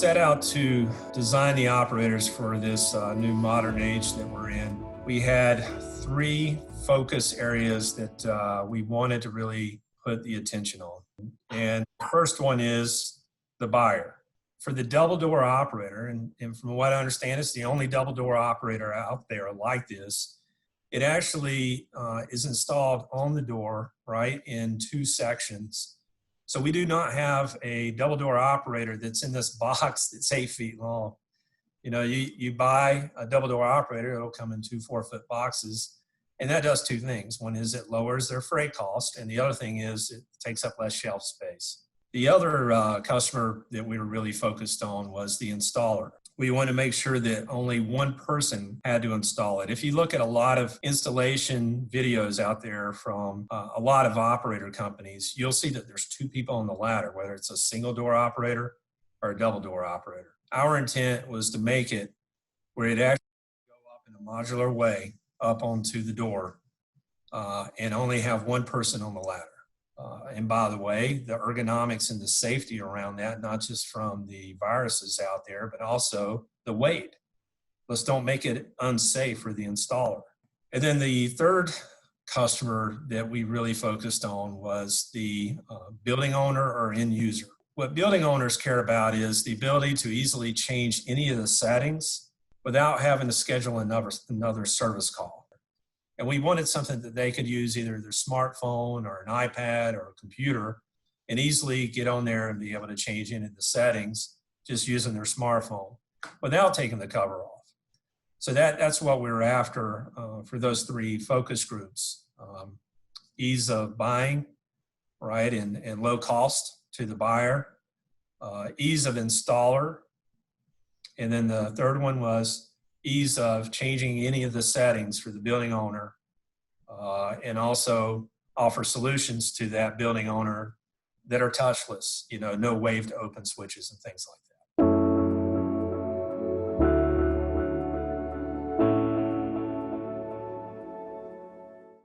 set out to design the operators for this new modern age that we're in. We had three focus areas that we wanted to really put the attention on. And the first one is the buyer. For the double door operator, and from what I understand, it's the only double door operator out there like this. It actually is installed on the door, right, in two sections. So we do not have a double door operator that's in this box that's 8 feet long. You know, you buy a double door operator, it'll come in 2 4-foot boxes, and that does two things. One is it lowers their freight cost, and the other thing is it takes up less shelf space. The other customer that we were really focused on was the installer. We wanted to make sure that only one person had to install it. If you look at a lot of installation videos out there from a lot of operator companies, you'll see that there's two people on the ladder, whether it's a single door operator or a double door operator. Our intent was to make it where it actually go up in a modular way up onto the door and only have one person on the ladder. And by the way, the ergonomics and the safety around that, not just from the viruses out there, but also the weight. Let's don't make it unsafe for the installer. And then the third customer that we really focused on was the building owner or end user. What building owners care about is the ability to easily change any of the settings without having to schedule another service call. And we wanted something that they could use either their smartphone or an iPad or a computer and easily get on there and be able to change any of the settings just using their smartphone without taking the cover off. So that's what we were after for those three focus groups. Ease of buying, right, and low cost to the buyer. Ease of installer. And then the third one was ease of changing any of the settings for the building owner and also offer solutions to that building owner that are touchless, you know, no wave to open switches and things like that.